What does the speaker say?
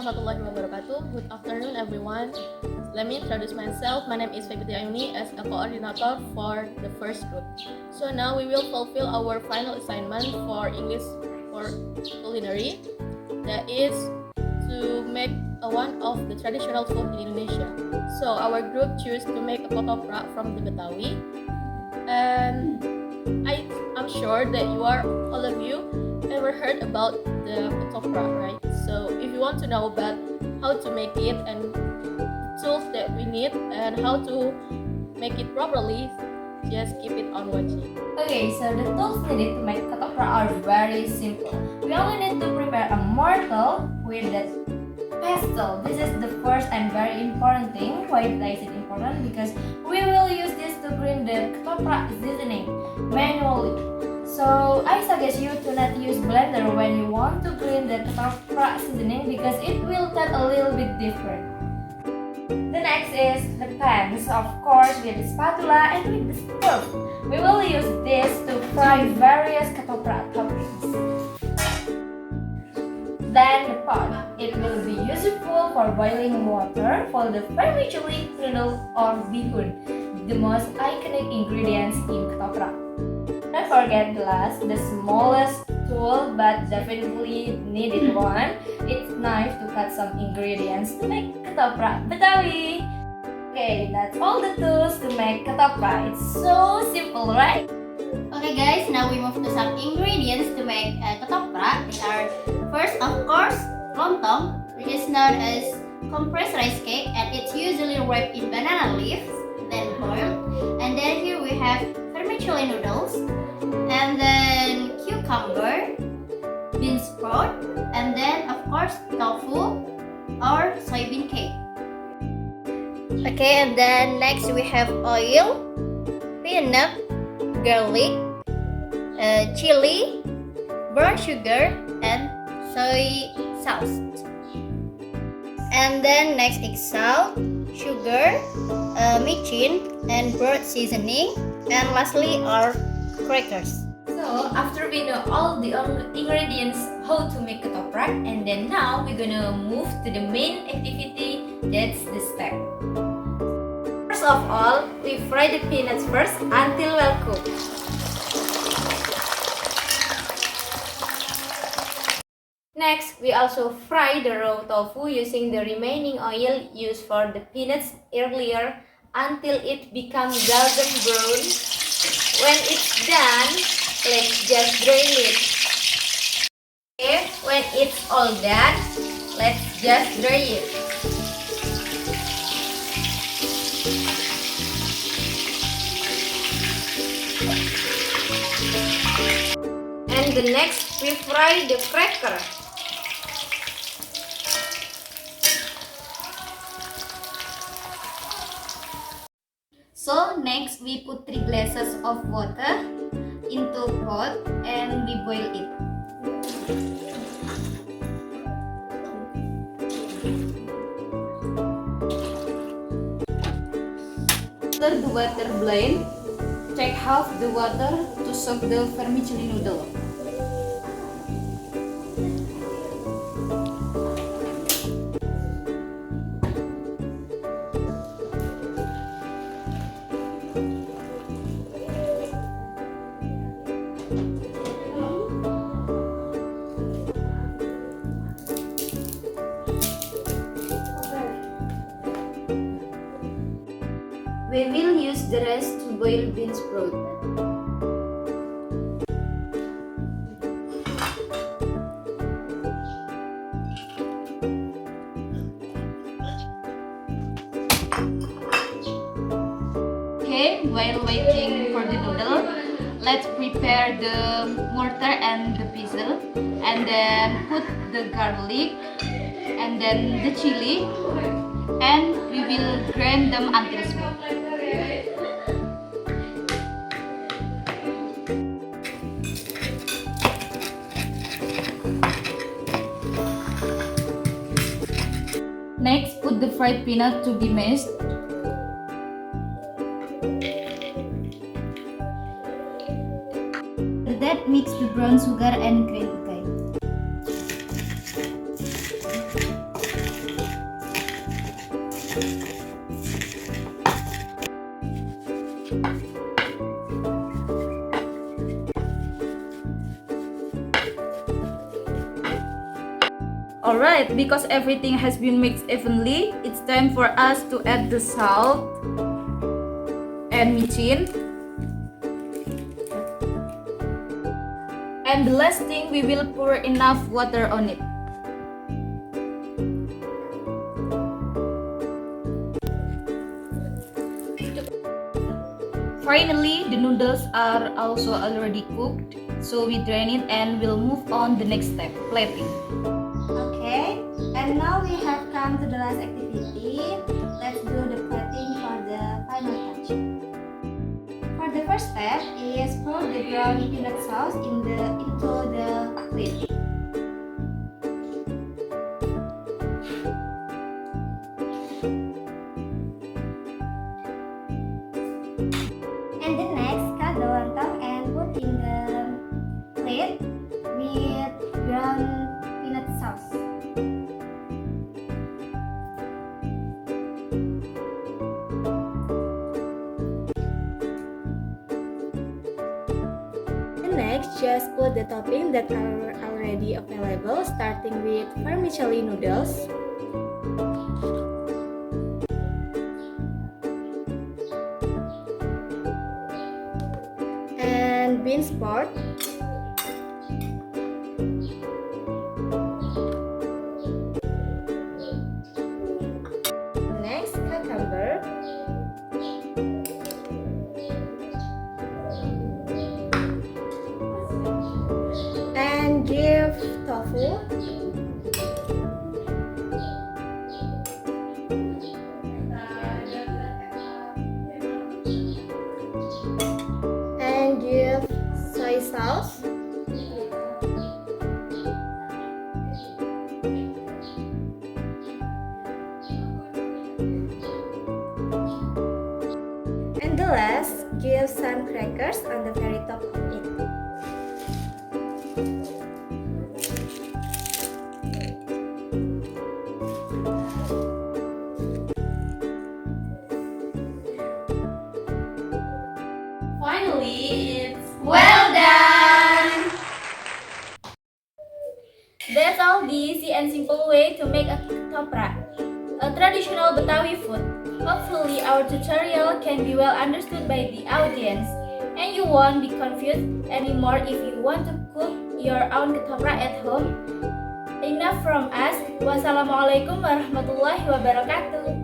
warahmatullahi wabarakatuh. Good afternoon, everyone. Let me introduce myself. My name is Febiti Ayuni as a coordinator for the first group. So now we will fulfill our final assignment for English for Culinary. That is to make one of the traditional food in Indonesia. So our group chose to make a ketoprak from the Betawi, and I'm sure that all of you ever heard about the ketoprak, right? So if you want to know about how to make it and the tools that we need and how to make it properly, just keep it on watching. Okay, so the tools needed to make ketoprak are very simple. We only need to prepare a mortar with the pestle. This is the first and very important thing. Why is it important? Because we will use this to grind the ketoprak seasoning manually. So I suggest you to not use blender when you want to grind the ketoprak seasoning because it will taste a little bit different. The next is the pans, of course, with the spatula and with the stove. We will use this to fry various ketoprak toppings. Then the pot. It will be useful for boiling water for the vermicelli, noodle, or bihun, the most iconic ingredients in ketoprak. Don't forget the last, the smallest tool but definitely needed one. It's knife to cut some ingredients to make ketoprak Betawi. Okay, that's all the tools to make ketoprak. It's so simple, right? Okay guys, now we move to some ingredients to make ketoprak. These are first, of course, lontong, which is known as compressed rice cake, and it's usually wrapped in banana leaves, then boiled. And then here we have vermicelli noodles, and then cucumber, bean sprout, and then of course tofu or soybean cake. Okay, and then next we have oil, peanut, garlic, chili, brown sugar, and soy sauce. And then next is salt, sugar, micin, and bird seasoning, and lastly are crackers. So after we know all the ingredients how to make ketoprak, and then now we're gonna move to the main activity, that's the step. First of all, we fry the peanuts first until well cooked. Next, we also fry the raw tofu using the remaining oil used for the peanuts earlier until it becomes golden brown. When it's done, let's just drain it. Okay, when it's all done, let's just dry it. And the next, we fry the cracker. So next we put 3 glasses of water into pot and we boil it. After the water boil, take half the water to soak the vermicelli noodle. We will use the rest to boil bean sprout. Okay, while waiting for the noodle, let's prepare the mortar and the basil, and then put the garlic and then the chili, and we will grind them until smooth. Next, put the fried peanut to be mashed. After that, mix the brown sugar and green cake. Alright, because everything has been mixed evenly, it's time for us to add the salt and micin. And the last thing, we will pour enough water on it. Finally, the noodles are also already cooked, so we drain it and we'll move on the next step, plating. Okay, and now we have come to the last activity. Let's do the plating for the final touch. For the first step is pour the ground peanut sauce into the plate. And the next, cut the lontong and put in the plate with ground peanut sauce. And next, just put the topping that are already available, starting with vermicelli noodles. And bean sport. Next, cucumber. And give tofu. And give soy sauce. And the last, give some crackers on the very top of it. Finally, it's Well done! That's all the easy and simple way to make a ketoprak, a traditional Betawi food. Hopefully, our tutorial can be well understood by the audience, and you won't be confused anymore if you want to cook your own ketoprak at home. Enough from us. Wassalamualaikum warahmatullahi wabarakatuh.